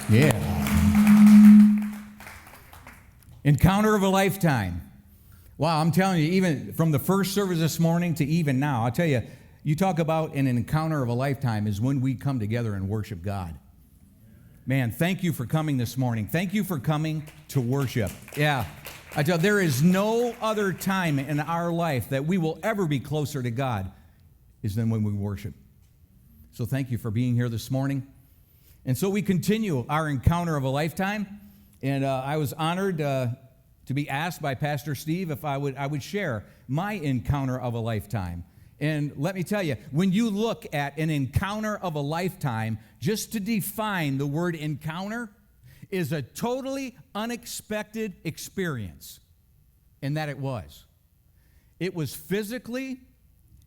Yeah. Encounter of a lifetime. Wow, I'm telling you, even from the first service this morning to even now, I'll tell you, you talk about an encounter of a lifetime is when we come together and worship God. Man, thank you for coming this morning. Thank you for coming to worship. Yeah. I tell you, there is no other time in our life that we will ever be closer to God is than when we worship. So thank you for being here this morning. And so we continue our encounter of a lifetime. And I was honored to be asked by Pastor Steve if I would share my encounter of a lifetime. And let me tell you, when you look at an encounter of a lifetime, just to define the word encounter is a totally unexpected experience. And that it was. It was physically,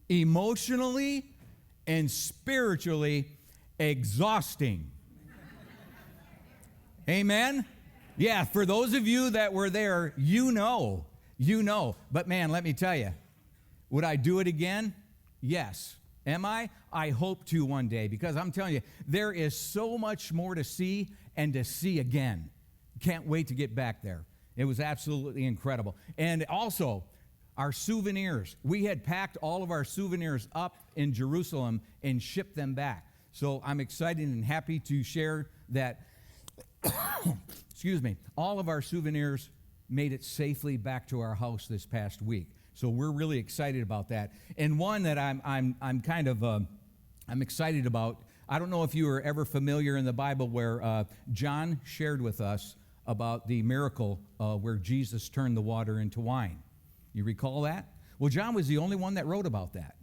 emotionally, and spiritually exhausting. Amen? Yeah, for those of you that were there, you know. But man, let me tell you, would I do it again? Yes. Am I? I hope to one day, because I'm telling you, there is so much more to see and to see again. Can't wait to get back there. It was absolutely incredible. And also, our souvenirs. We had packed all of our souvenirs up in Jerusalem and shipped them back. So I'm excited and happy to share that, all of our souvenirs made it safely back to our house this past week. So we're really excited about that. And one that I'm excited about. I don't know if you were ever familiar in the Bible where John shared with us about the miracle where Jesus turned the water into wine. You recall that? Well, John was the only one that wrote about that.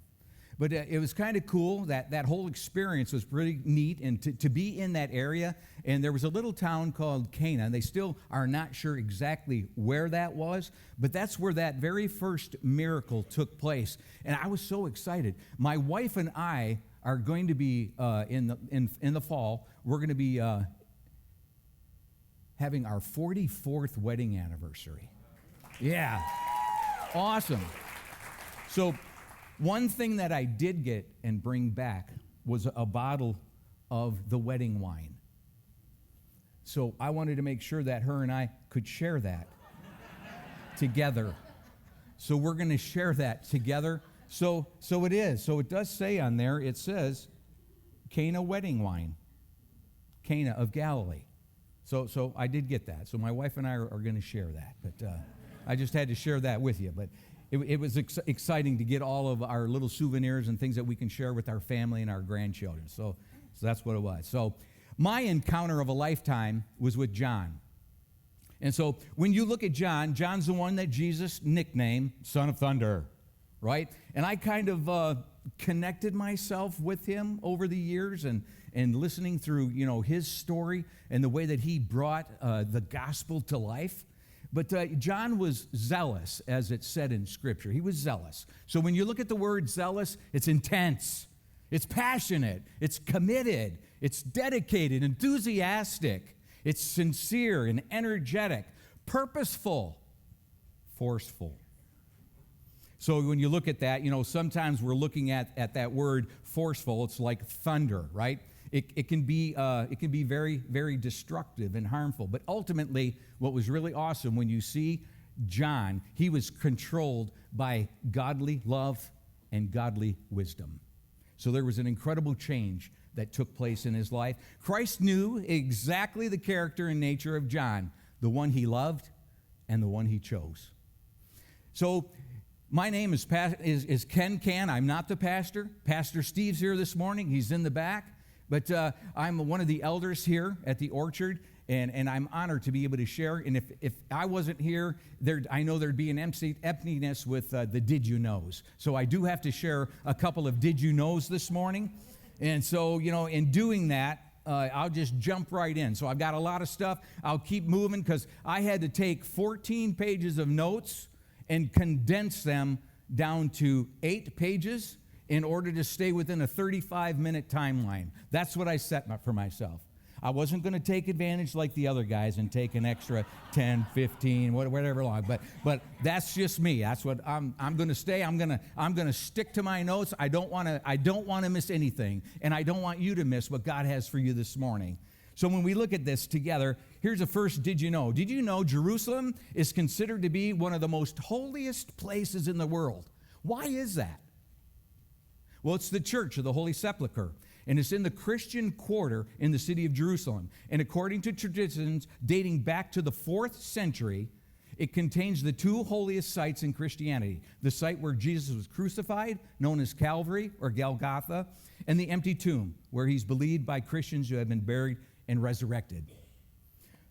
But it was kind of cool. That whole experience was pretty neat, and to be in that area. And there was a little town called Cann. They still are not sure exactly where that was, but that's where that very first miracle took place. And I was so excited. My wife and I are going to be in the fall. We're going to be having our 44th wedding anniversary. Yeah, awesome. So one thing that I did get and bring back was a bottle of the wedding wine. So I wanted to make sure that her and I could share that together. So we're going to share that together. So it is. So it does say on there, it says, Cana wedding wine, Cana of Galilee. So I did get that. So my wife and I are going to share that. But I just had to share that with you. But it was exciting to get all of our little souvenirs and things that we can share with our family and our grandchildren. So that's what it was. So my encounter of a lifetime was with John. And so when you look at John, John's the one that Jesus nicknamed Son of Thunder, right? And I kind of connected myself with him over the years and listening through, his story and the way that he brought the gospel to life. But John was zealous, as it said in Scripture. He was zealous. So when you look at the word zealous, it's intense, it's passionate, it's committed, it's dedicated, enthusiastic, it's sincere and energetic, purposeful, forceful. So when you look at that, sometimes we're looking at that word forceful. It's like thunder, right? It can be very, very destructive and harmful. But ultimately, what was really awesome when you see John, he was controlled by godly love and godly wisdom. So there was an incredible change that took place in his life. Christ knew exactly the character and nature of John, the one he loved and the one he chose. So my name is Cann. I'm not the pastor. Pastor Steve's here this morning. He's in the back. But I'm one of the elders here at the Orchard, and I'm honored to be able to share. And if I wasn't here, I know there'd be an emptiness with the Did You Knows. So I do have to share a couple of Did You Knows this morning. And so, in doing that, I'll just jump right in. So I've got a lot of stuff. I'll keep moving because I had to take 14 pages of notes and condense them down to 8 pages in order to stay within a 35-minute timeline. That's what I set for myself. I wasn't going to take advantage like the other guys and take an extra 10, 15, whatever long. But that's just me. That's what I'm going to stay. I'm going to stick to my notes. I don't want to miss anything, and I don't want you to miss what God has for you this morning. So when we look at this together, here's the first did you know. Did you know Jerusalem is considered to be one of the most holiest places in the world? Why is that? Well, it's the Church of the Holy Sepulchre, and it's in the Christian quarter in the city of Jerusalem. And according to traditions dating back to the 4th century, it contains the two holiest sites in Christianity: the site where Jesus was crucified, known as Calvary or Golgotha, and the empty tomb, where he's believed by Christians who have been buried and resurrected.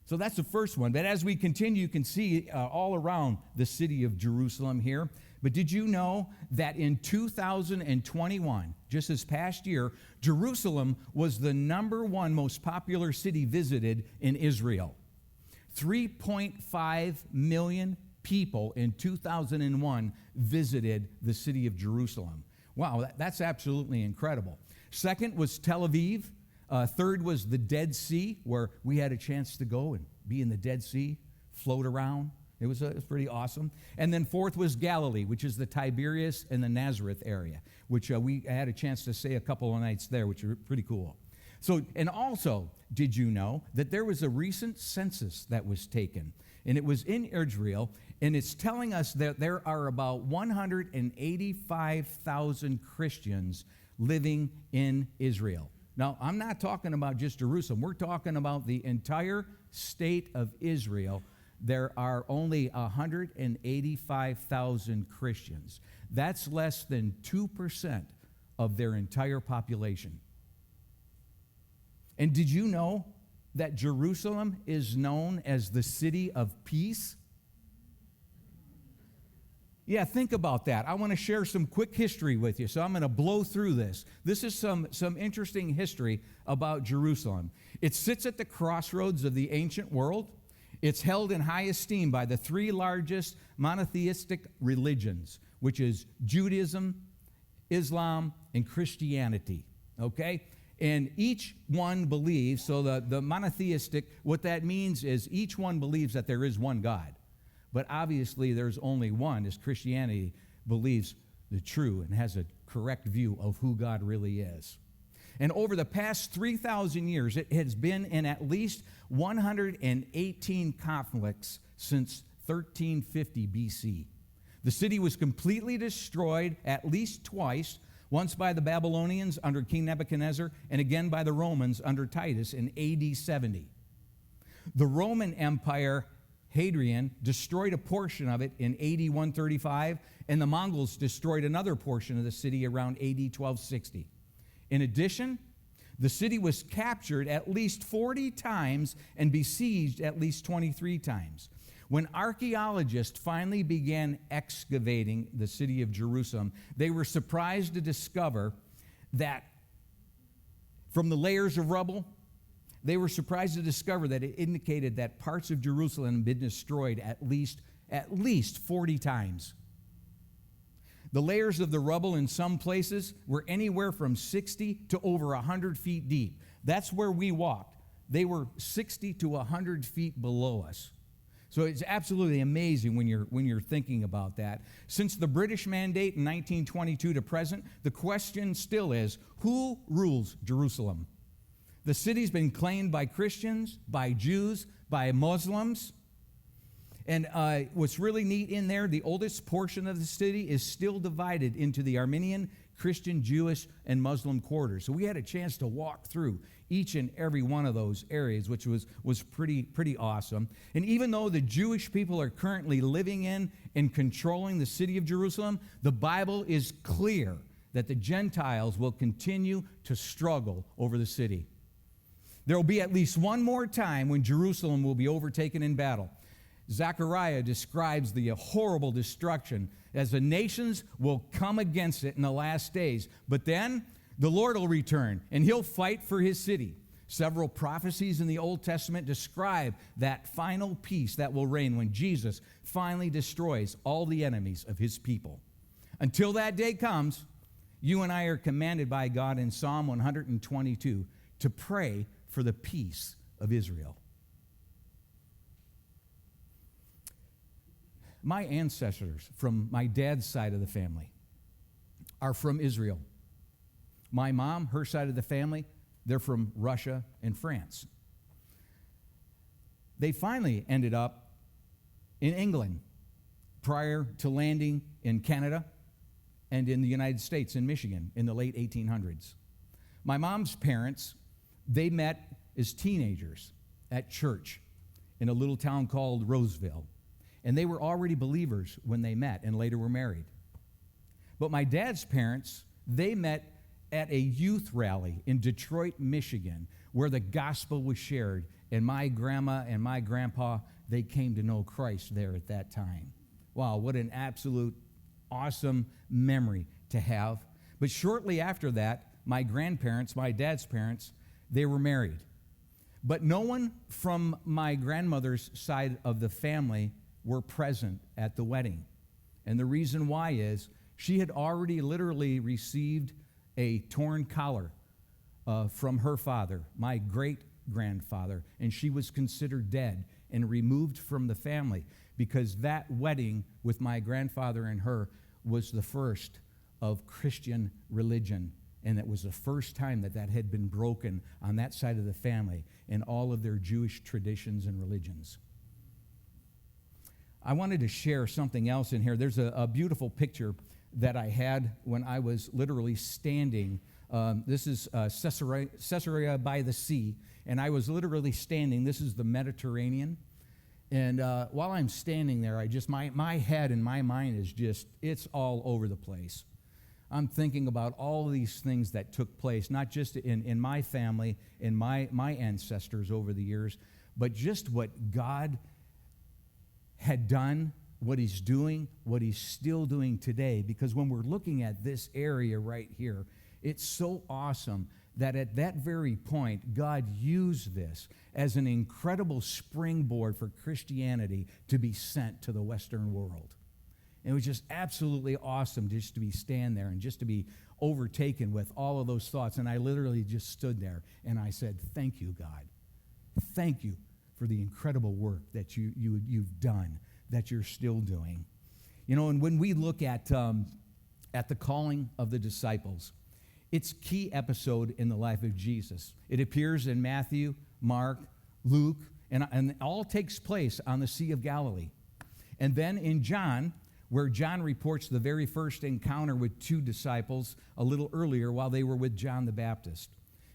So that's the first one. But as we continue, you can see all around the city of Jerusalem here. But did you know that in 2021, just this past year, Jerusalem was the #1 most popular city visited in Israel? 3.5 million people in 2001 visited the city of Jerusalem. Wow, that's absolutely incredible. Second was Tel Aviv. Third was the Dead Sea, where we had a chance to go and be in the Dead Sea, float around. It was pretty awesome. And then fourth was Galilee, which is the Tiberias and the Nazareth area, which we had a chance to stay a couple of nights there, which were pretty cool. So, and also, did you know that there was a recent census that was taken? And it was in Israel, and it's telling us that there are about 185,000 Christians living in Israel. Now, I'm not talking about just Jerusalem. We're talking about the entire state of Israel. There are only 185,000 Christians. That's less than 2% of their entire population. And did you know that Jerusalem is known as the city of peace? Yeah, think about that. I want to share some quick history with you, so I'm going to blow through this. This is some interesting history about Jerusalem. It sits at the crossroads of the ancient world. It's held in high esteem by the three largest monotheistic religions, which is Judaism, Islam, and Christianity, okay? And each one believes, so the monotheistic, what that means is each one believes that there is one God. But obviously there's only one, as Christianity believes the true and has a correct view of who God really is. And over the past 3,000 years, it has been in at least 118 conflicts since 1350 BC. The city was completely destroyed at least twice, once by the Babylonians under King Nebuchadnezzar, and again by the Romans under Titus in AD 70. The Roman Empire, Hadrian, destroyed a portion of it in AD 135, and the Mongols destroyed another portion of the city around AD 1260. In addition, the city was captured at least 40 times and besieged at least 23 times. When archaeologists finally began excavating the city of Jerusalem, they were surprised to discover that from the layers of rubble, they were surprised to discover that it indicated that parts of Jerusalem had been destroyed at least 40 times. The layers of the rubble in some places were anywhere from 60 to over 100 feet deep. That's where we walked. They were 60 to 100 feet below us. So it's absolutely amazing when you're thinking about that. Since the British Mandate in 1922 to present, the question still is, who rules Jerusalem? The city's been claimed by Christians, by Jews, by Muslims. And what's really neat in there, the oldest portion of the city is still divided into the Armenian, Christian, Jewish, and Muslim quarters. So we had a chance to walk through each and every one of those areas, which was pretty awesome. And even though the Jewish people are currently living in and controlling the city of Jerusalem, the Bible is clear that the Gentiles will continue to struggle over the city. There will be at least one more time when Jerusalem will be overtaken in battle. Zechariah describes the horrible destruction as the nations will come against it in the last days. But then the Lord will return, and he'll fight for his city. Several prophecies in the Old Testament describe that final peace that will reign when Jesus finally destroys all the enemies of his people. Until that day comes, you and I are commanded by God in Psalm 122 to pray for the peace of Israel. My ancestors from my dad's side of the family are from Israel. My mom, her side of the family, they're from Russia and France. they finally ended up in England prior to landing in Canada and in the United States in Michigan in the late 1800s. My mom's parents, they met as teenagers at church in a little town called Roseville. And they were already believers when they met and later were married. But my dad's parents, they met at a youth rally in Detroit, Michigan, where the gospel was shared. And my grandma and my grandpa, they came to know Christ there at that time. Wow, what an absolute awesome memory to have. But shortly after that, my grandparents, my dad's parents, they were married. But no one from my grandmother's side of the family were present at the wedding. And the reason why is she had already literally received a torn collar from her father, my great-grandfather, and she was considered dead and removed from the family because that wedding with my grandfather and her was the first of Christian religion. And it was the first time that that had been broken on that side of the family in all of their Jewish traditions and religions. I wanted to share something else in here. There's a beautiful picture that I had when I was literally standing. This is Caesarea by the sea, and I was literally standing. This is the Mediterranean. And while I'm standing there, my head and my mind is it's all over the place. I'm thinking about all these things that took place, not just in my family, in my ancestors over the years, but just what God had done, what he's doing, what he's still doing today. Because when we're looking at this area right here, it's so awesome that at that very point, God used this as an incredible springboard for Christianity to be sent to the Western world. And it was just absolutely awesome just to stand there and just to be overtaken with all of those thoughts. And I literally just stood there and I said, thank you, God. Thank you for the incredible work that you've done, that you're still doing. You know, and when we look at the calling of the disciples, it's a key episode in the life of Jesus. It appears in Matthew, Mark, Luke, and it all takes place on the Sea of Galilee. And then in John, where John reports the very first encounter with two disciples a little earlier while they were with John the Baptist.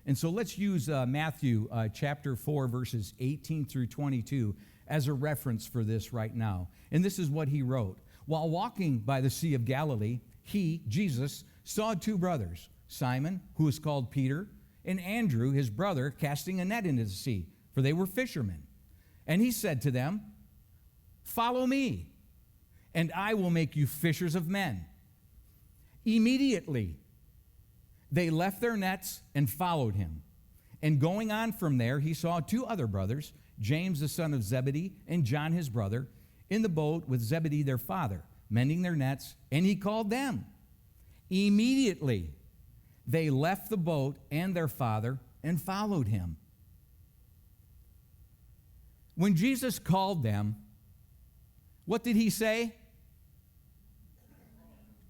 And so let's use Matthew chapter 4, verses 18 through 22 as a reference for this right now. And this is what he wrote. While walking by the Sea of Galilee, he, Jesus, saw two brothers, Simon, who is called Peter, and Andrew, his brother, casting a net into the sea, for they were fishermen. And he said to them, "Follow me, and I will make you fishers of men." Immediately, they left their nets and followed him. And going on from there, he saw two other brothers, James the son of Zebedee and John his brother, in the boat with Zebedee their father, mending their nets, and he called them. Immediately, they left the boat and their father and followed him. When Jesus called them, what did he say?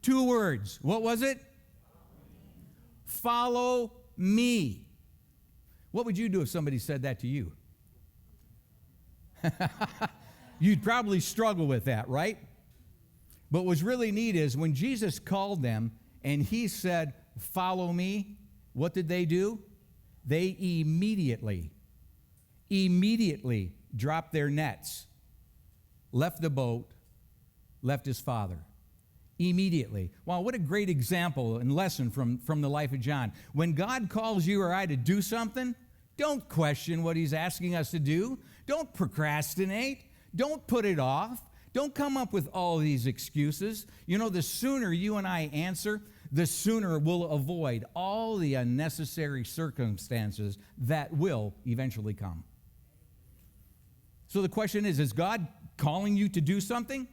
Two words. What was it? Follow me. What would you do if somebody said that to you? You'd probably struggle with that, right? But what's really neat is when Jesus called them and he said, "Follow me," what did they do? They immediately dropped their nets, left the boat, left his father. Immediately. Wow, what a great example and lesson from the life of John. When God calls you or I to do something, don't question what he's asking us to do. Don't procrastinate. Don't put it off. Don't come up with all these excuses. You know, the sooner you and I answer, the sooner we'll avoid all the unnecessary circumstances that will eventually come. So the question is God calling you to do something?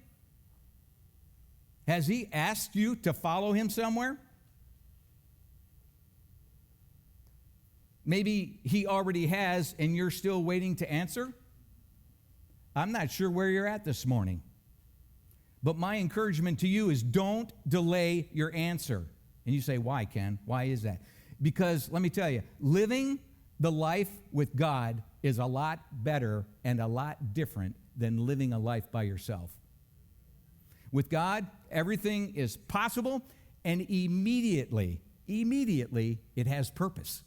Has he asked you to follow him somewhere? Maybe he already has and you're still waiting to answer. I'm not sure where you're at this morning. But my encouragement to you is don't delay your answer. And you say, why, Ken? Why is that? Because let me tell you, living The life with God is a lot better and a lot different than living a life by yourself. With God, everything is possible, and immediately, it has purpose.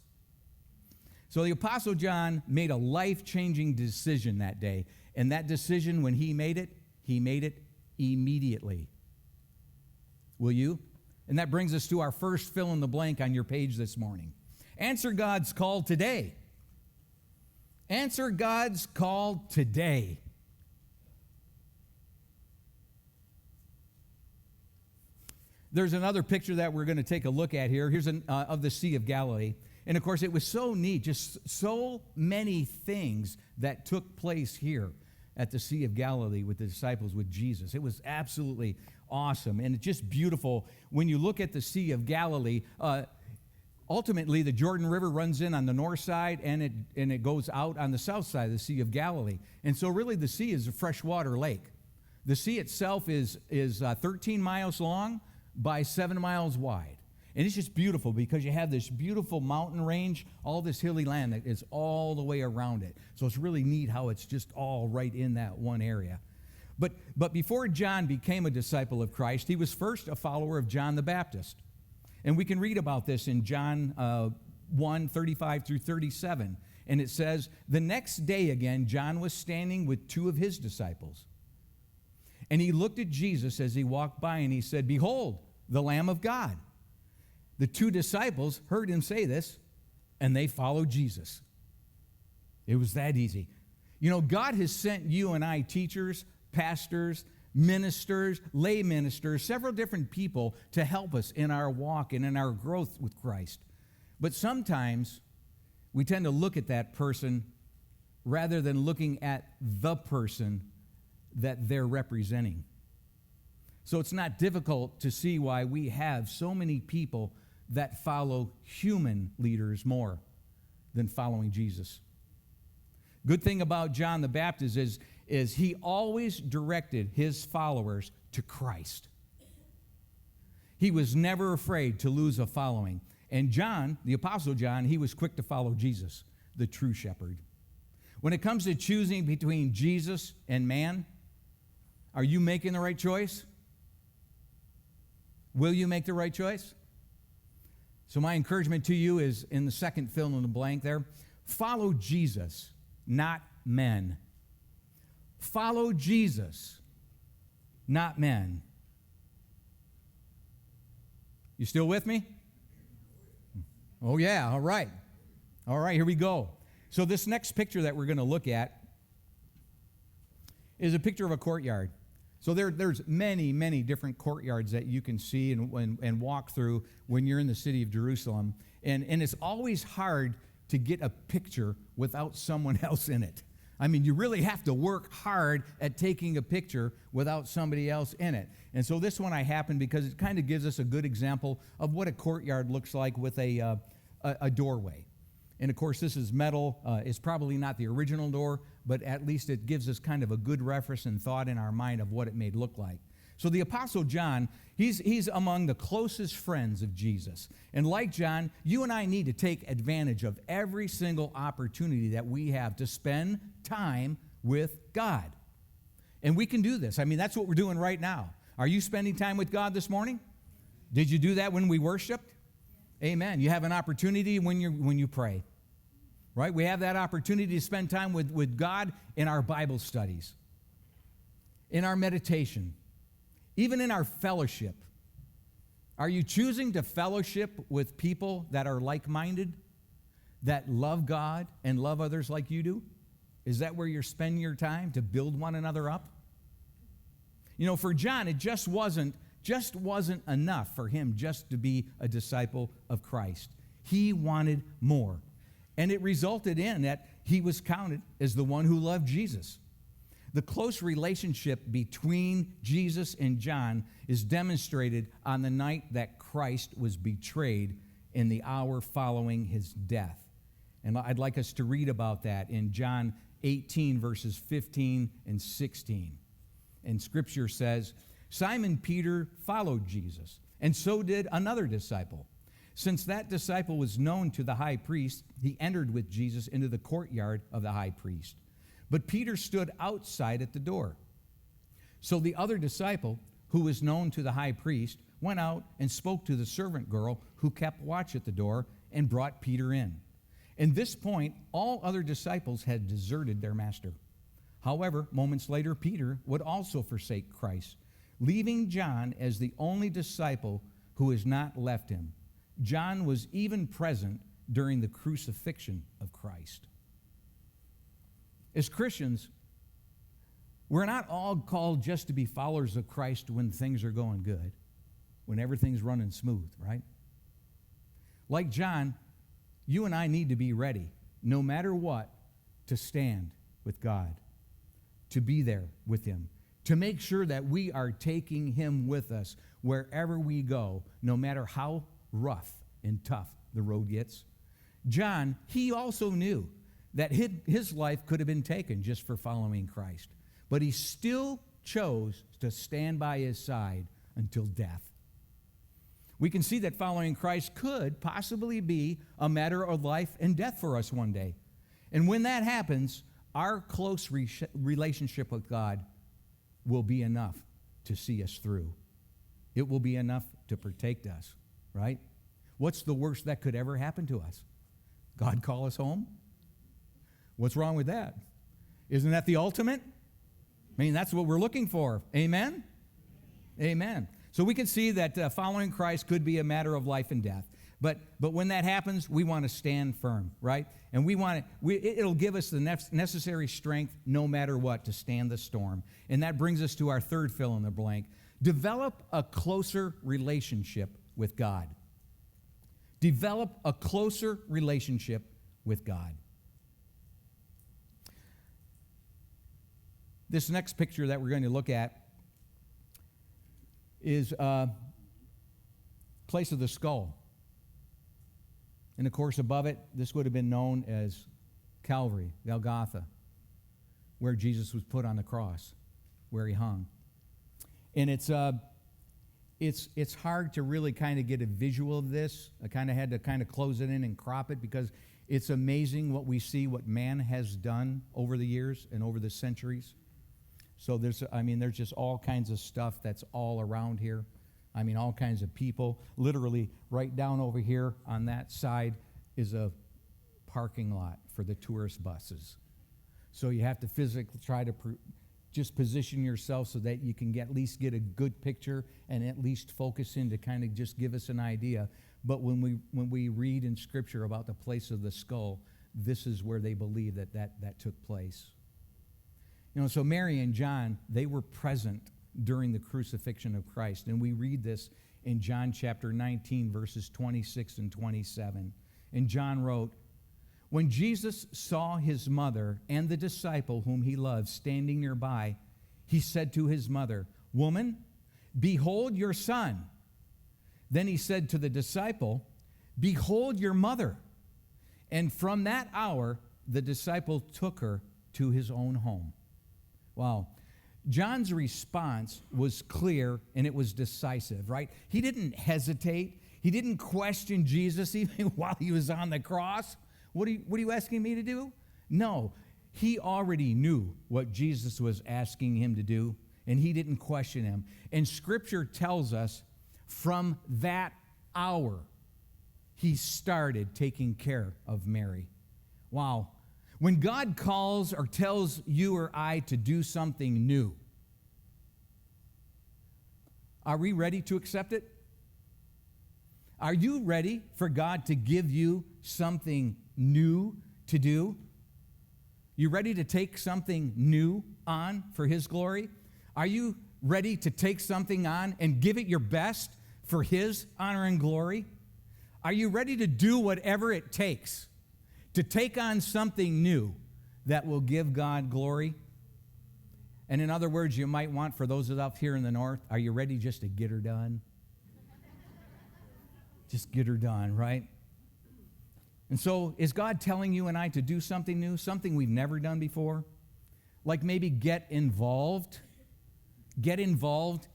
So the Apostle John made a life-changing decision that day, and that decision, when he made it immediately. Will you? And that brings us to our first fill in the blank on your page this morning. Answer God's call today. Answer God's call today. There's another picture that we're going to take a look at here. Here's of the Sea of Galilee. And of course, it was so neat, just so many things that took place here at the Sea of Galilee with the disciples, with Jesus. It was absolutely awesome, and it's just beautiful. When you look at the Sea of Galilee, ultimately the Jordan River runs in on the north side, and it goes out on the south side of the Sea of Galilee. And so really the sea is a freshwater lake. The sea itself is 13 miles long by 7 miles wide. And it's just beautiful because you have this beautiful mountain range, all this hilly land that is all the way around it. So it's really neat how it's just all right in that one area. But before John became a disciple of Christ, he was first a follower of John the Baptist. And we can read about this in John 1, 35 through 37. And it says, "The next day again, John was standing with two of his disciples. And he looked at Jesus as he walked by, and he said, 'Behold, the Lamb of God.' The two disciples heard him say this, and they followed Jesus." It was that easy. You know, God has sent you and I, teachers, pastors, ministers, lay ministers, several different people to help us in our walk and in our growth with Christ. But sometimes we tend to look at that person rather than looking at the person that they're representing. So it's not difficult to see why we have so many people that follow human leaders more than following Jesus. Good thing about John the Baptist is he always directed his followers to Christ. He was never afraid to lose a following. And John, the Apostle John, he was quick to follow Jesus, the true shepherd. When it comes to choosing between Jesus and man, are you making the right choice? Will you make the right choice? So my encouragement to you is in the second fill in the blank there, follow Jesus, not men. Follow Jesus, not men. You still with me? Oh yeah, all right. All right, here we go. So this next picture that we're going to look at is a picture of a courtyard. So there's many, many different courtyards that you can see and walk through when you're in the city of Jerusalem. And it's always hard to get a picture without someone else in it. I mean, you really have to work hard at taking a picture without somebody else in it. And so this one I happened because it kind of gives us a good example of what a courtyard looks like with a doorway. And of course, this is metal. It's probably not the original door, but at least it gives us kind of a good reference and thought in our mind of what it may look like. So the Apostle John, he's among the closest friends of Jesus. And like John, you and I need to take advantage of every single opportunity that we have to spend time with God. And we can do this. I mean, that's what we're doing right now. Are you spending time with God this morning? Did you do that when we worshiped? Amen. You have an opportunity when you pray. Right? We have that opportunity to spend time with God in our Bible studies, in our meditation, even in our fellowship. Are you choosing to fellowship with people that are like-minded, that love God and love others like you do? Is that where you're spending your time, to build one another up? You know, for John, it just wasn't enough for him just to be a disciple of Christ. He wanted more. And it resulted in that he was counted as the one who loved Jesus. The close relationship between Jesus and John is demonstrated on the night that Christ was betrayed in the hour following his death. And I'd like us to read about that in John 18, verses 15 and 16. And Scripture says, Simon Peter followed Jesus, and so did another disciple. Since that disciple was known to the high priest, he entered with Jesus into the courtyard of the high priest. But Peter stood outside at the door. So the other disciple, who was known to the high priest, went out and spoke to the servant girl who kept watch at the door and brought Peter in. At this point, all other disciples had deserted their master. However, moments later, Peter would also forsake Christ, leaving John as the only disciple who has not left him. John was even present during the crucifixion of Christ. As Christians, we're not all called just to be followers of Christ when things are going good, when everything's running smooth, right? Like John, you and I need to be ready, no matter what, to stand with God, to be there with him, to make sure that we are taking him with us wherever we go, no matter how rough and tough the road gets. John, he also knew that his life could have been taken just for following Christ, but he still chose to stand by his side until death. We can see that following Christ could possibly be a matter of life and death for us one day. And when that happens, our close relationship with God will be enough to see us through. It will be enough to protect us, right? What's the worst that could ever happen to us? God call us home? What's wrong with that? Isn't that the ultimate? I mean, that's what we're looking for. Amen? Amen. So we can see that following Christ could be a matter of life and death. But when that happens, we want to stand firm, right? And it'll give us the necessary strength no matter what to stand the storm. And that brings us to our third fill in the blank. Develop a closer relationship with God. Develop a closer relationship with God. This next picture that we're going to look at is a place of the skull. And of course, above it, this would have been known as Calvary, Golgotha, where Jesus was put on the cross, where he hung. And it's hard to really kind of get a visual of this. I kind of had to kind of close it in and crop it because it's amazing what we see, what man has done over the years and over the centuries. So there's just all kinds of stuff that's all around here. I mean, all kinds of people. Literally, right down over here on that side is a parking lot for the tourist buses. So you have to physically try to just position yourself so that you can at least get a good picture and at least focus in to kind of just give us an idea. But when we read in Scripture about the place of the skull, this is where they believe that took place. So Mary and John, they were present during the crucifixion of Christ. And we read this in John chapter 19, verses 26 and 27. And John wrote, "When Jesus saw his mother and the disciple whom he loved standing nearby, he said to his mother, 'Woman, behold your son.' Then he said to the disciple, 'Behold your mother.' And from that hour, the disciple took her to his own home." Wow. John's response was clear and it was decisive, right? He didn't hesitate. He didn't question Jesus even while he was on the cross. What are you asking me to do? No. He already knew what Jesus was asking him to do, and he didn't question him. And Scripture tells us from that hour, he started taking care of Mary. Wow. When God calls or tells you or I to do something new, are we ready to accept it? Are you ready for God to give you something new to do? You ready to take something new on for His glory? Are you ready to take something on and give it your best for His honor and glory? Are you ready to do whatever it takes to take on something new that will give God glory? And in other words, you might want, for those up here in the north, are you ready just to get her done? Just get her done, right? And so is God telling you and I to do something new, something we've never done before? Like maybe get involved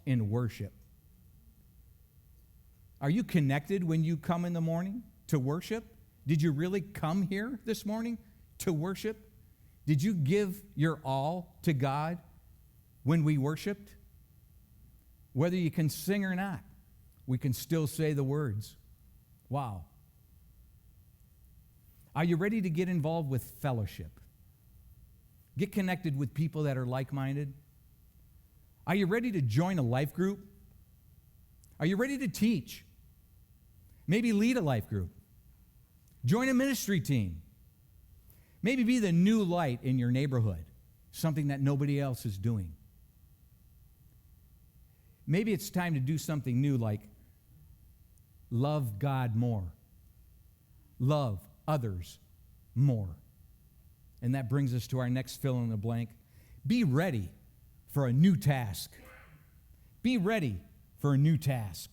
in worship. Are you connected when you come in the morning to worship? Did you really come here this morning to worship? Did you give your all to God when we worshiped? Whether you can sing or not, we can still say the words. Wow. Are you ready to get involved with fellowship? Get connected with people that are like-minded? Are you ready to join a life group? Are you ready to teach? Maybe lead a life group. Join a ministry team. Maybe be the new light in your neighborhood, something that nobody else is doing. Maybe it's time to do something new like love God more, love others more. And that brings us to our next fill in the blank. Be ready for a new task. Be ready for a new task.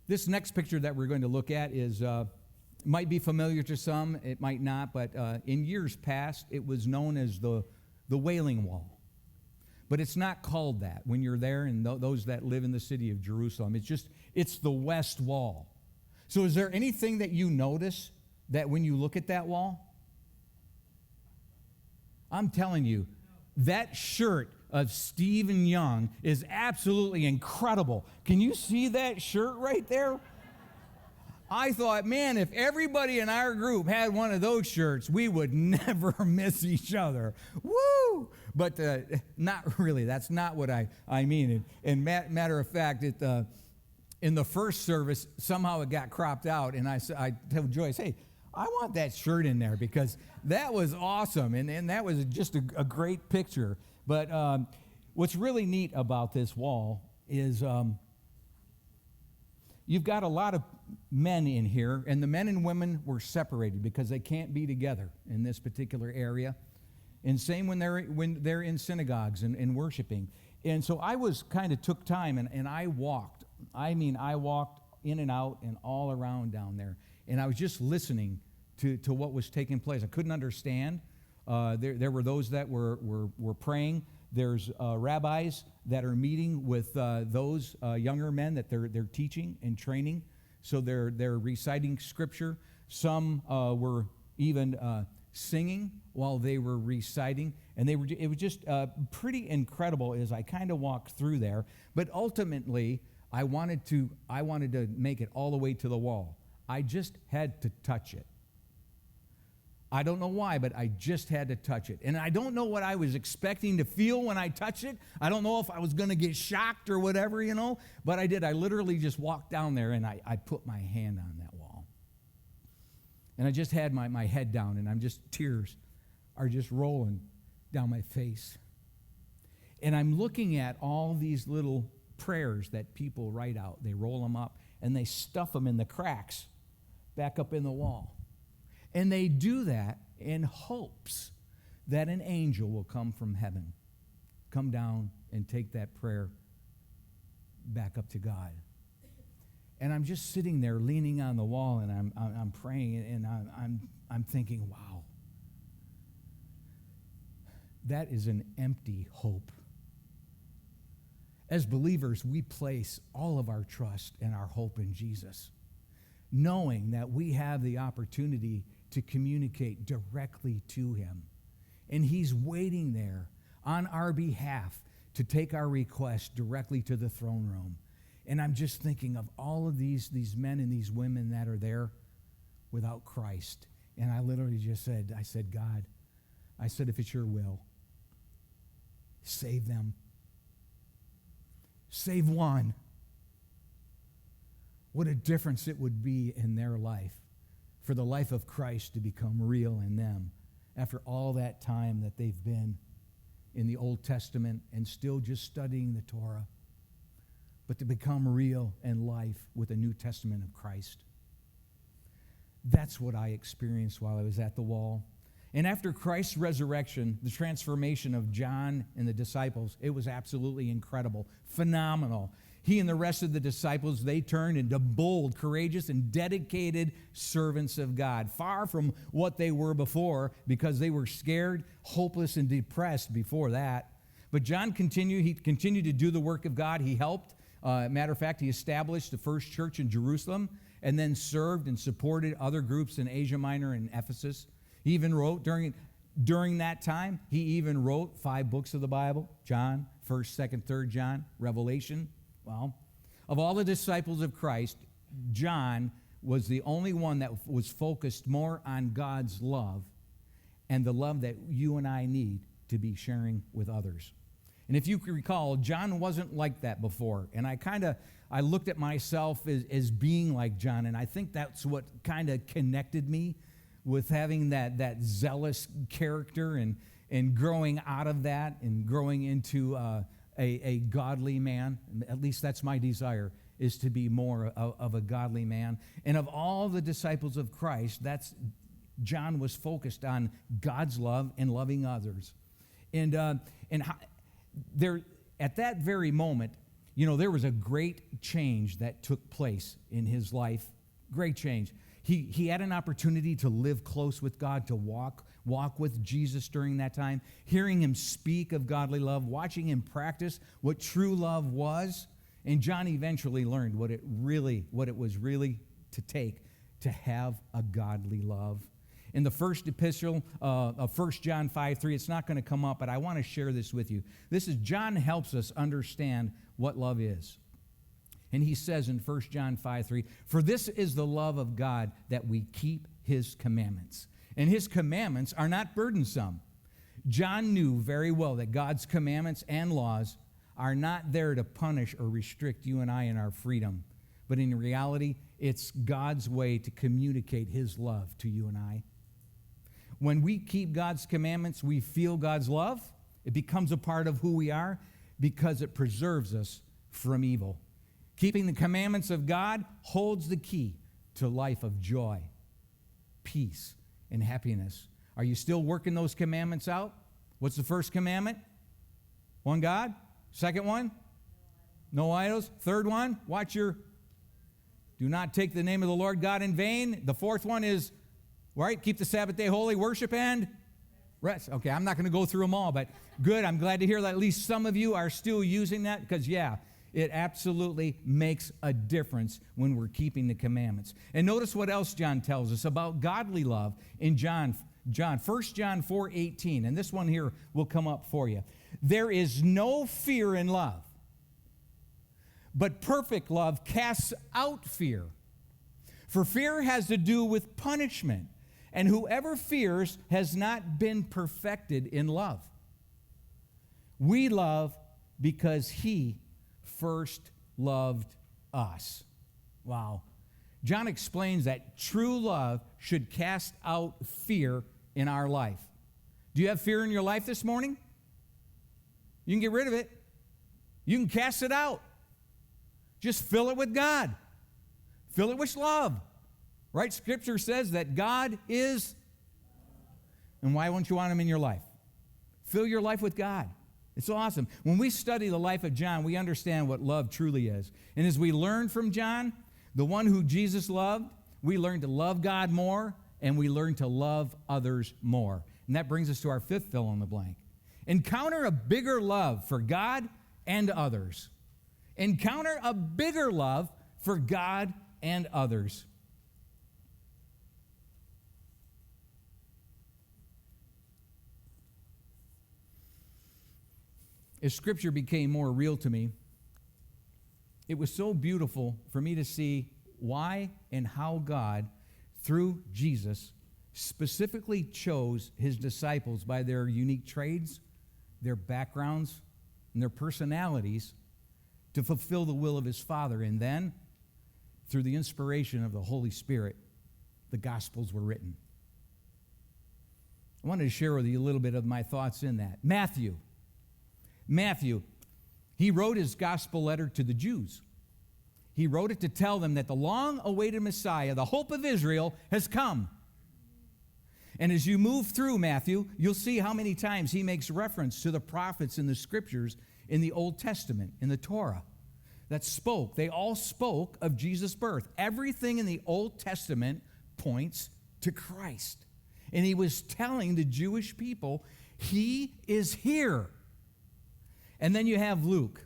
This next picture that we're going to look at is might be familiar to some, it might not, but in years past, it was known as the Wailing Wall. But it's not called that when you're there, and those that live in the city of Jerusalem. It's the West Wall. So is there anything that you notice that when you look at that wall? I'm telling you, that shirt of Stephen Young is absolutely incredible. Can you see that shirt right there? I thought, man, if everybody in our group had one of those shirts, we would never miss each other. Woo! But not really. That's not what I mean. And matter of fact, in the first service, somehow it got cropped out, and I told Joyce, hey, I want that shirt in there because that was awesome, and that was just a great picture. But what's really neat about this wall is you've got a lot of men in here, and the men and women were separated because they can't be together in this particular area. And same when they're in synagogues and worshiping. And so I took time and I walked. I walked in and out and all around down there. And I was just listening to what was taking place. I couldn't understand. There were those that were praying. There's rabbis that are meeting with those younger men that they're teaching and training. So they're reciting scripture. Some were even singing while they were reciting, and it was just pretty incredible as I kind of walked through there. But ultimately, I wanted to make it all the way to the wall. I just had to touch it. I don't know why, but I just had to touch it. And I don't know what I was expecting to feel when I touched it. I don't know if I was going to get shocked or whatever, but I did. I literally just walked down there and I put my hand on that wall. And I just had my head down, and tears are just rolling down my face. And I'm looking at all these little prayers that people write out. They roll them up and they stuff them in the cracks back up in the wall. And they do that in hopes that an angel will come from heaven, come down and take that prayer back up to God. And I'm just sitting there leaning on the wall, and I'm praying, and I'm thinking, wow, that is an empty hope. As believers, we place all of our trust and our hope in Jesus, knowing that we have the opportunity to communicate directly to him. And he's waiting there on our behalf to take our request directly to the throne room. And I'm just thinking of all of these men and these women that are there without Christ. And I literally just said, God, if it's your will, save them. Save one. What a difference it would be in their life for the life of Christ to become real in them after all that time that they've been in the Old Testament and still just studying the Torah, but to become real in life with the New Testament of Christ. That's what I experienced while I was at the wall. And after Christ's resurrection, the transformation of John and the disciples, it was absolutely incredible, phenomenal. He and the rest of the disciples, they turned into bold, courageous, and dedicated servants of God, far from what they were before because they were scared, hopeless, and depressed before that. But John continued to do the work of God. He helped. Matter of fact, he established the first church in Jerusalem and then served and supported other groups in Asia Minor and Ephesus. He even wrote, during that time, he even wrote 5 books of the Bible: John, 1st, 2nd, 3rd John, Revelation. Well, of all the disciples of Christ, John was the only one that was focused more on God's love and the love that you and I need to be sharing with others. And if you can recall, John wasn't like that before. And I looked at myself as being like John, and I think that's what kind of connected me with having that zealous character and growing out of that and growing into a godly man. At least that's my desire, is to be more of a godly man. And of all the disciples of Christ, John was focused on God's love and loving others. And there, at that very moment, there was a great change that took place in his life. Great change. He had an opportunity to live close with God, to walk with Jesus during that time, hearing him speak of godly love, watching him practice what true love was. And John eventually learned what it was really to take to have a godly love. In the first epistle of 1 John 5:3, it's not going to come up, but I want to share this with you. John helps us understand what love is. And he says in 1 John 5:3, "For this is the love of God, that we keep his commandments. And his commandments are not burdensome." John knew very well that God's commandments and laws are not there to punish or restrict you and I in our freedom. But in reality, it's God's way to communicate his love to you and I. When we keep God's commandments, we feel God's love. It becomes a part of who we are because it preserves us from evil. Keeping the commandments of God holds the key to a life of joy, peace, and happiness. Are you still working those commandments out? What's the first commandment? One God. Second one? No idols. Third one? Do not take the name of the Lord God in vain. The fourth one is, right, keep the Sabbath day holy, worship and rest. Okay, I'm not going to go through them all, but good. I'm glad to hear that at least some of you are still using that because, it absolutely makes a difference when we're keeping the commandments. And notice what else John tells us about godly love in 1 John 4:18. And this one here will come up for you. "There is no fear in love, but perfect love casts out fear. For fear has to do with punishment, and whoever fears has not been perfected in love. We love because he first loved us." Wow. John explains that true love should cast out fear in our life. Do you have fear in your life this morning? You can get rid of it. You can cast it out. Just fill it with God. Fill it with love. Right? Scripture says that God is. And why wouldn't you want him in your life? Fill your life with God. It's awesome. When we study the life of John, we understand what love truly is. And as we learn from John, the one who Jesus loved, we learn to love God more, and we learn to love others more. And that brings us to our fifth fill in the blank. Encounter a bigger love for God and others. Encounter a bigger love for God and others. As Scripture became more real to me, it was so beautiful for me to see why and how God, through Jesus, specifically chose his disciples by their unique trades, their backgrounds, and their personalities to fulfill the will of his Father. And then, through the inspiration of the Holy Spirit, the Gospels were written. I wanted to share with you a little bit of my thoughts in that. Matthew, he wrote his gospel letter to the Jews. He wrote it to tell them that the long-awaited Messiah, the hope of Israel, has come. And as you move through Matthew, you'll see how many times he makes reference to the prophets in the Scriptures in the Old Testament, in the Torah, that spoke. They all spoke of Jesus' birth. Everything in the Old Testament points to Christ. And he was telling the Jewish people, he is here. And then you have Luke.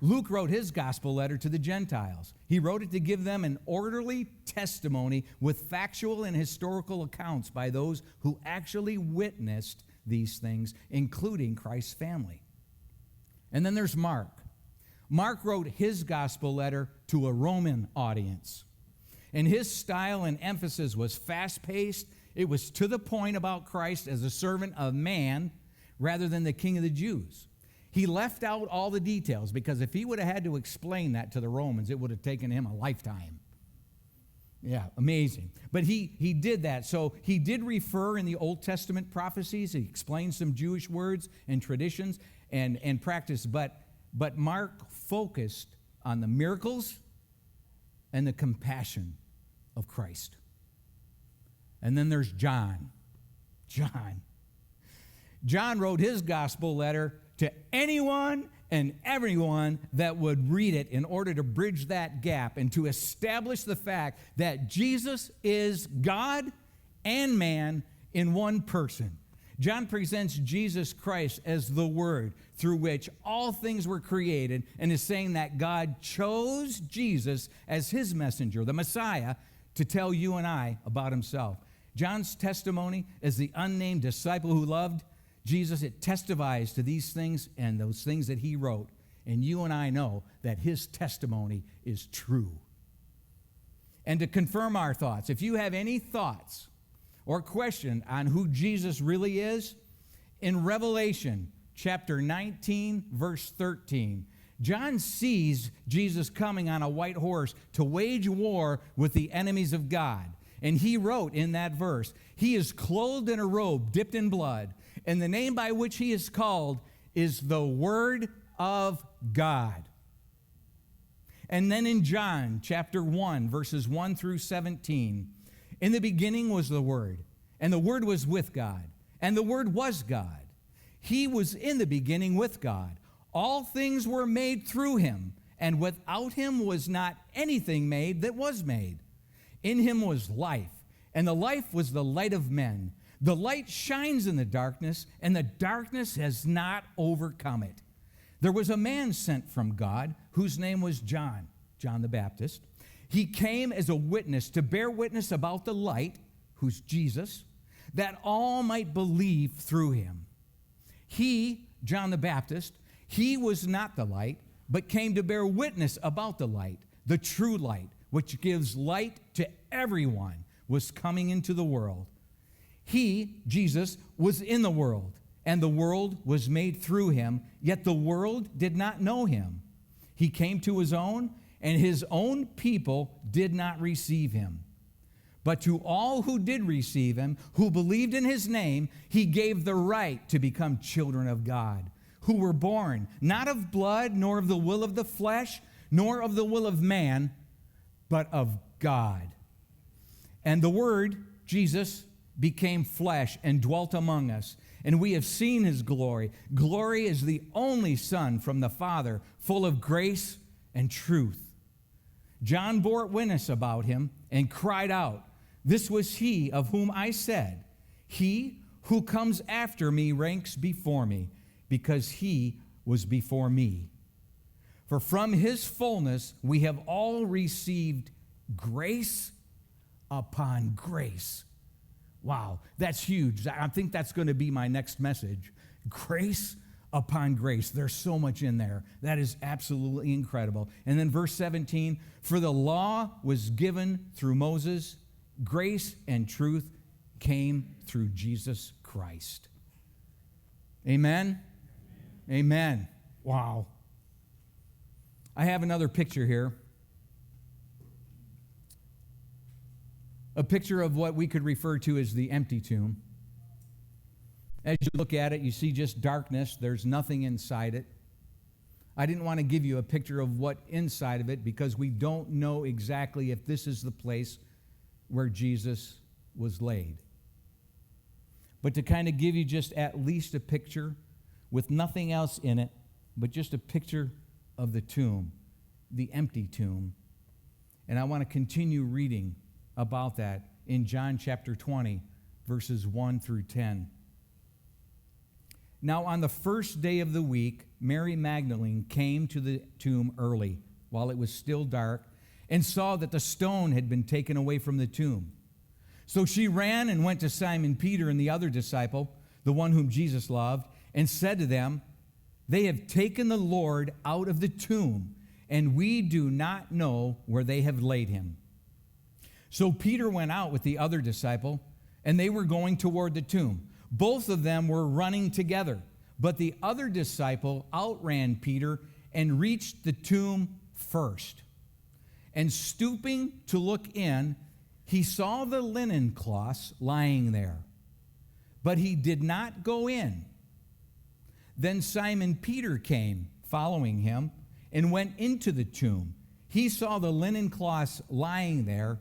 Luke wrote his gospel letter to the Gentiles. He wrote it to give them an orderly testimony with factual and historical accounts by those who actually witnessed these things, including Christ's family. And then there's Mark. Mark wrote his gospel letter to a Roman audience. And his style and emphasis was fast-paced. It was to the point about Christ as a servant of man rather than the king of the Jews. He left out all the details because if he would have had to explain that to the Romans, it would have taken him a lifetime. Yeah, amazing. But he did that. So he did refer in the Old Testament prophecies. He explained some Jewish words and traditions and practice. But Mark focused on the miracles and the compassion of Christ. And then there's John. John wrote his gospel letter to anyone and everyone that would read it in order to bridge that gap and to establish the fact that Jesus is God and man in one person. John presents Jesus Christ as the Word through which all things were created and is saying that God chose Jesus as his messenger, the Messiah, to tell you and I about himself. John's testimony as the unnamed disciple who loved Jesus, it testifies to these things and those things that he wrote. And you and I know that his testimony is true. And to confirm our thoughts, if you have any thoughts or question on who Jesus really is, in Revelation chapter 19, verse 13, John sees Jesus coming on a white horse to wage war with the enemies of God. And he wrote in that verse, he is clothed in a robe dipped in blood, and the name by which he is called is the Word of God. And then in John chapter 1, verses 1 through 17, in the beginning was the Word, and the Word was with God, and the Word was God. He was in the beginning with God. All things were made through him, and without him was not anything made that was made. In him was life, and the life was the light of men. The light shines in the darkness, and the darkness has not overcome it. There was a man sent from God whose name was John the Baptist. He came as a witness to bear witness about the light, who's Jesus, that all might believe through him. He, John the Baptist, he was not the light, but came to bear witness about the light, the true light, which gives light to everyone, was coming into the world. He, Jesus, was in the world, and the world was made through him, yet the world did not know him. He came to his own, and his own people did not receive him. But to all who did receive him, who believed in his name, he gave the right to become children of God, who were born not of blood, nor of the will of the flesh, nor of the will of man, but of God. And the Word, Jesus, became flesh and dwelt among us, and we have seen his glory. Glory is the only Son from the Father, full of grace and truth. John bore witness about him and cried out, "This was he of whom I said, 'He who comes after me ranks before me, because he was before me.' For from his fullness we have all received grace upon grace." Wow, that's huge. I think that's going to be my next message. Grace upon grace. There's so much in there. That is absolutely incredible. And then verse 17, for the law was given through Moses, grace and truth came through Jesus Christ. Amen? Amen. Wow. I have another picture here. A picture of what we could refer to as the empty tomb. As you look at it, you see just darkness. There's nothing inside it. I didn't want to give you a picture of what inside of it because we don't know exactly if this is the place where Jesus was laid. But to kind of give you just at least a picture with nothing else in it, but just a picture of the tomb, the empty tomb. And I want to continue reading about that in John chapter 20, verses 1 through 10. Now on the first day of the week, Mary Magdalene came to the tomb early, while it was still dark, and saw that the stone had been taken away from the tomb. So she ran and went to Simon Peter and the other disciple, the one whom Jesus loved, and said to them, "They have taken the Lord out of the tomb, and we do not know where they have laid him." So Peter went out with the other disciple, and they were going toward the tomb. Both of them were running together, but the other disciple outran Peter and reached the tomb first. And stooping to look in, he saw the linen cloths lying there, but he did not go in. Then Simon Peter came, following him, and went into the tomb. He saw the linen cloths lying there,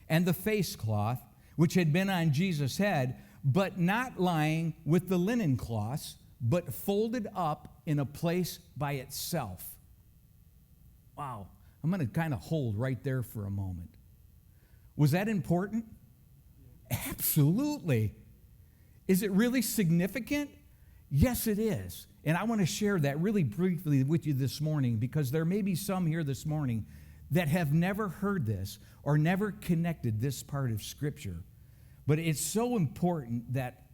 and the face cloth, which had been on Jesus' head, but not lying with the linen cloths, but folded up in a place by itself. Wow. I'm going to kind of hold right there for a moment. Was that important? Absolutely. Is it really significant? Yes, it is. And I want to share that really briefly with you this morning, because there may be some here this morning that have never heard this or never connected this part of Scripture. But it's so important that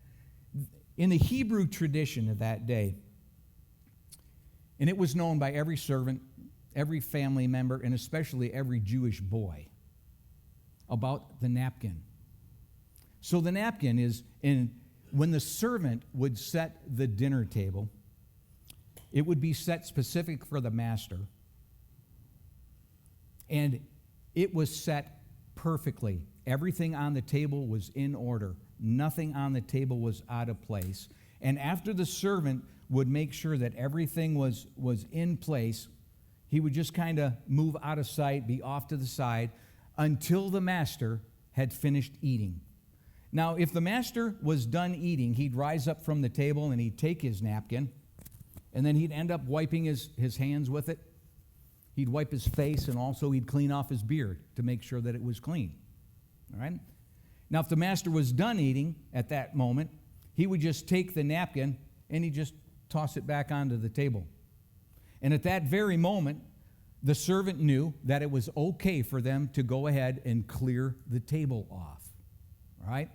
in the Hebrew tradition of that day, and it was known by every servant, every family member, and especially every Jewish boy, about the napkin. So the napkin is when the servant would set the dinner table, it would be set specific for the master, and it was set perfectly. Everything on the table was in order. Nothing on the table was out of place. And after the servant would make sure that everything was in place, he would just kind of move out of sight, be off to the side, until the master had finished eating. Now, if the master was done eating, he'd rise up from the table and he'd take his napkin, and then he'd end up wiping his hands with it. He'd wipe his face, and also he'd clean off his beard to make sure that it was clean. All right? Now, if the master was done eating at that moment, he would just take the napkin and he'd just toss it back onto the table. And at that very moment, the servant knew that it was okay for them to go ahead and clear the table off. All right?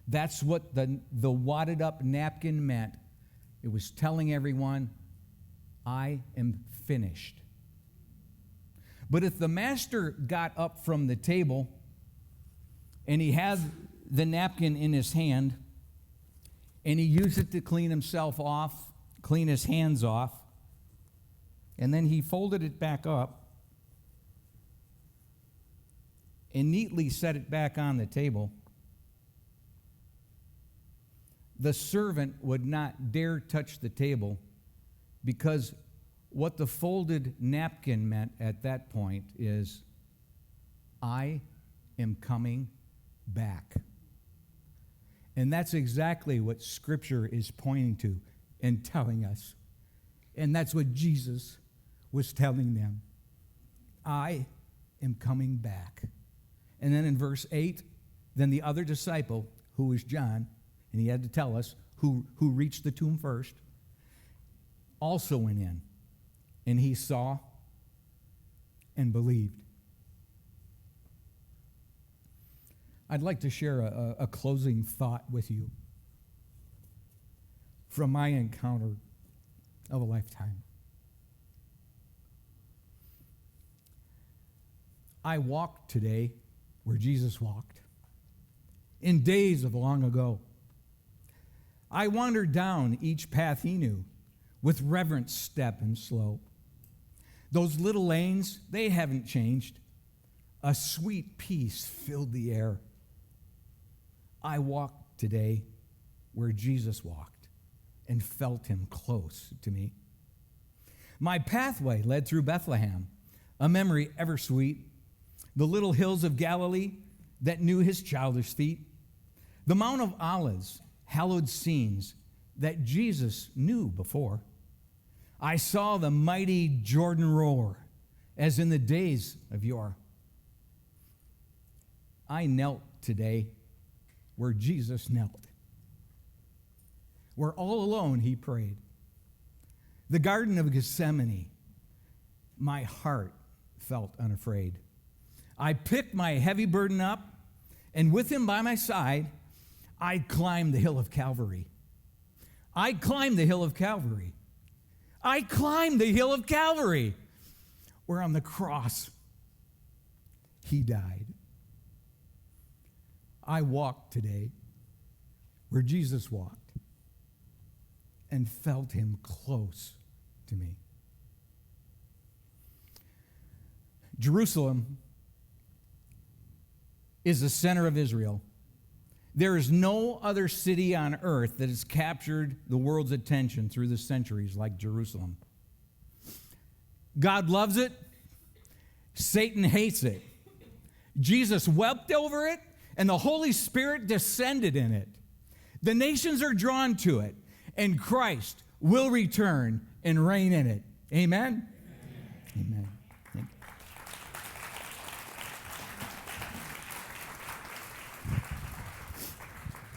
That's what the wadded up napkin meant. It was telling everyone, I am finished. But if the master got up from the table and he had the napkin in his hand and he used it to clean himself off, clean his hands off, and then he folded it back up and neatly set it back on the table, the servant would not dare touch the table, because what the folded napkin meant at that point is, I am coming back. And that's exactly what Scripture is pointing to and telling us. And that's what Jesus was telling them. I am coming back. And then in verse 8, then the other disciple, who was John, and he had to tell us who reached the tomb first, also went in, and he saw and believed. I'd like to share a closing thought with you from my encounter of a lifetime. I walked today where Jesus walked, in days of long ago. I wandered down each path he knew, with reverent step and slow. Those little lanes, they haven't changed. A sweet peace filled the air. I walked today where Jesus walked and felt him close to me. My pathway led through Bethlehem, a memory ever sweet, the little hills of Galilee that knew his childish feet, the Mount of Olives, hallowed scenes that Jesus knew before. I saw the mighty Jordan roar, as in the days of yore. I knelt today where Jesus knelt. where all alone he prayed. The Garden of Gethsemane, my heart felt unafraid. I picked my heavy burden up, and with him by my side, I climbed the hill of Calvary. I climbed the hill of Calvary. I climbed the hill of Calvary, where on the cross he died. I walked today where Jesus walked and felt him close to me. Jerusalem is the center of Israel. There is no other city on earth that has captured the world's attention through the centuries like Jerusalem. God loves it. Satan hates it. Jesus wept over it, and the Holy Spirit descended in it. The nations are drawn to it, and Christ will return and reign in it. Amen? Amen. Amen.